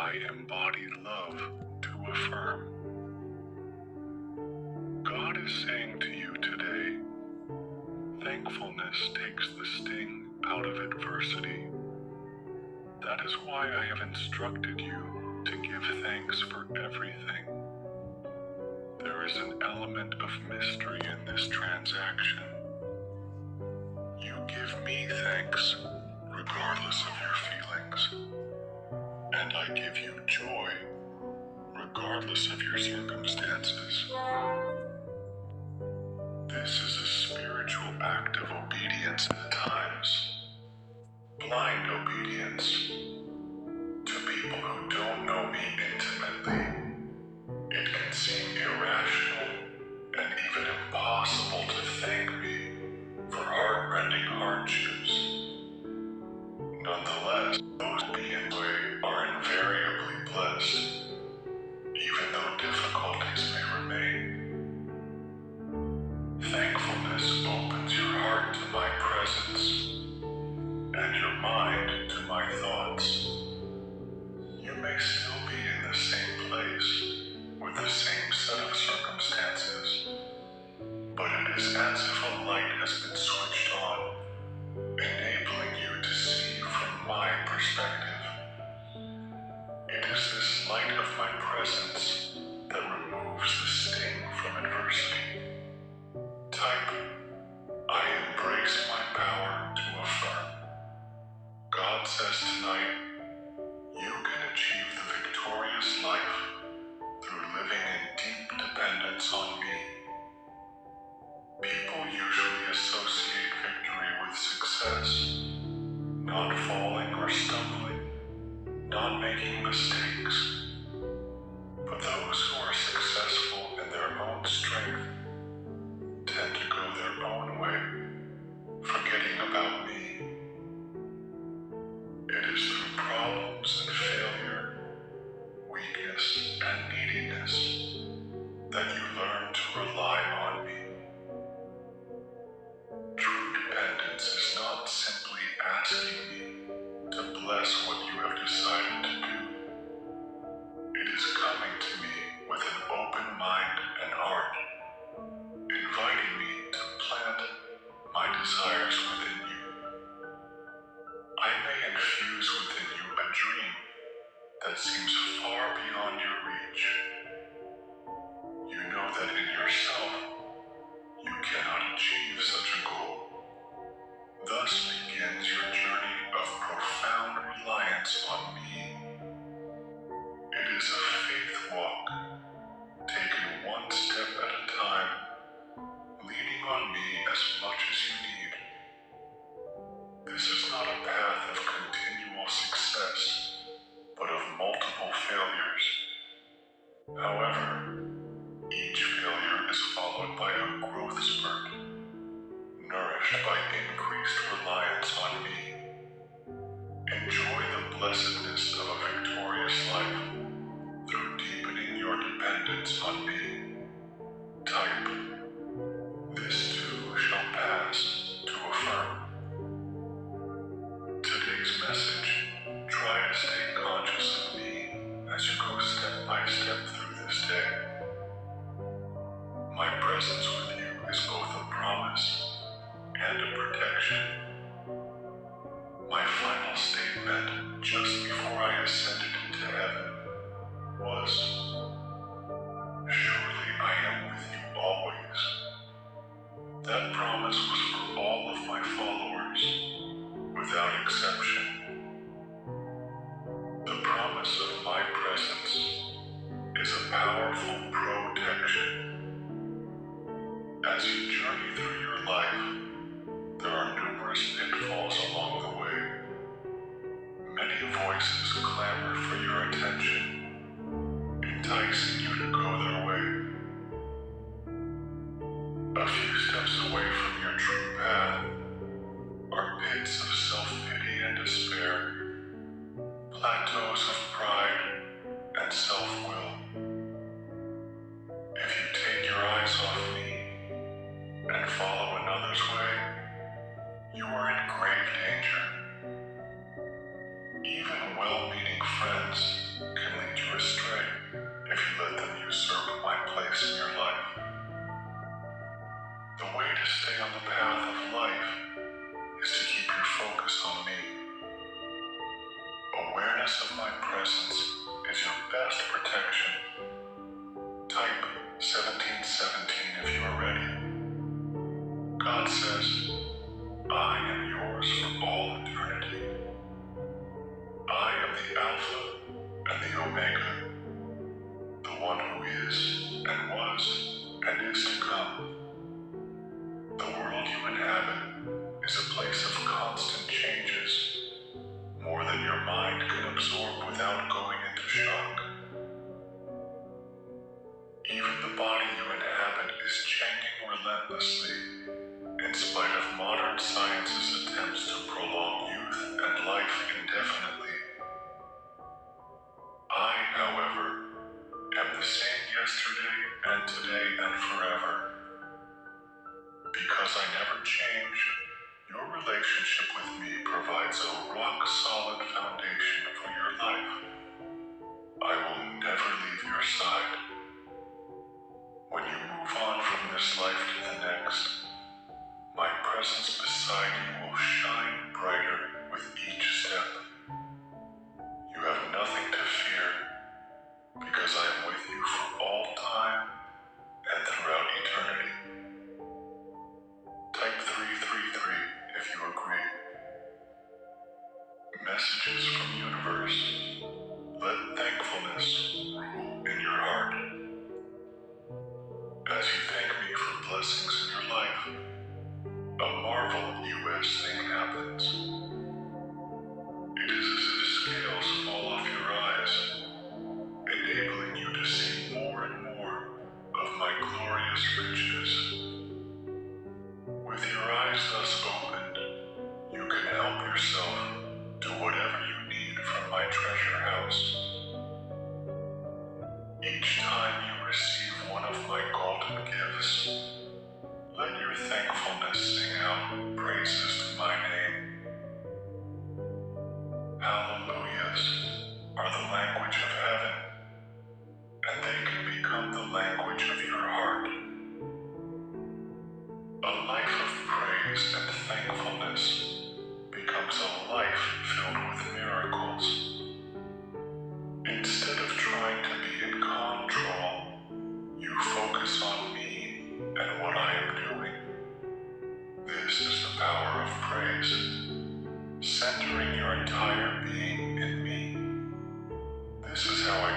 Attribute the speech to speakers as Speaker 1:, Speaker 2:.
Speaker 1: I embody love to affirm. God is saying to you today, thankfulness takes the sting out of adversity. That is why I have instructed you to give thanks for everything. There is an element of mystery in this transaction. You give me thanks regardless of your feelings, and I give you joy regardless of your circumstances. This is a spiritual act of obedience at times, blind obedience to people who don't know me intimately. It can seem irrational and even impossible to thank me for heart-rending hardships. Nonetheless, those who begin the way are invariably blessed, even though difficulties may remain. Thankfulness opens your heart to my presence and your mind to my thoughts. You may still be in the same place with the same set of circumstances, but it is as if a light has been switched on, enabling you to see from my perspective. It is this light of my presence that removes the sting from adversity. Type, I embrace my power to affirm. God says tonight, you can achieve the victorious life through living in deep dependence on me. People usually associate victory with success, not falling or stumbling, not making mistakes. But those who are successful in their own strength tend to go their own way, forgetting about me. It is through problems and failure, weakness and neediness, that you learn to rely on me. True dependence is not simply asking me to bless what you have decided to do. It is coming to me with an open mind and heart, inviting me to plant my desires within you. I may infuse within you a dream that seems far beyond your reach. You know that in yourself, you cannot achieve such a goal. Thus begins your journey of profound reliance on me. It is a faith walk, taken one step at a time, leaning on me as much as you need. This is not a path of continual success, but of multiple failures. However, each failure is followed by a growth spurt, nourished by increased reliance on me. Enjoy the blessedness of a victorious life through deepening your dependence on me. Type, this too shall pass to affirm. Today's message, try to stay conscious of me as you go step by step through this day. My presence with you is both a promise and a protection. My final statement just before I ascended into heaven was, surely I am with you always. That promise was for all of my followers, without exception. The promise of my presence is a powerful protection. As you journey through your life, there are numerous pitfalls along the way. Many voices clamor for your attention, enticing you to go their way. A few steps away from your true path are pits of self-pity and despair, plateaus of pride and self-will. If you take your eyes off me and follow another's way, you are in grave danger. Even well-meaning friends can lead you astray if you let them usurp my place in your life. The way to stay on the path of life is to keep your focus on me. Awareness of my presence is your best protection. Type 1717 if you are ready. God says, I am yours for all eternity. I am the Alpha and the Omega, the one who is and was and is to come. The world you inhabit is a place of constant changes, more than your mind can absorb without going into shock. Even the body you inhabit is changing relentlessly, in spite of modern science's attempts to prolong youth and life indefinitely. I, however, am the same yesterday and today and forever. Because I never change, your relationship with me provides a rock-solid foundation for your life. I will never leave your side. When you move on from this life to the next, my presence beside you will shine brighter with each step. You have nothing to fear, because I am with you for all time and throughout eternity. Type 333 if you agree. Messages from the universe. Let thankfulness rule in your heart. As you thank me for blessings in your life, a marvelous thing happens. It is as if scales fall off your eyes, enabling you to see more and more of my glorious riches. With your eyes thus opened, you can help yourself to whatever you need from my treasure house. Each time you receive one of my golden gifts, let your thankfulness sing out praises to my name. Hallelujahs are the language of heaven, and they can become the language of your heart. A life of praise and thankfulness becomes a life filled with miracles. Instead of trying to be in control, you focus on me and what I am doing. This is the power of praise, centering your entire being in me. This is how I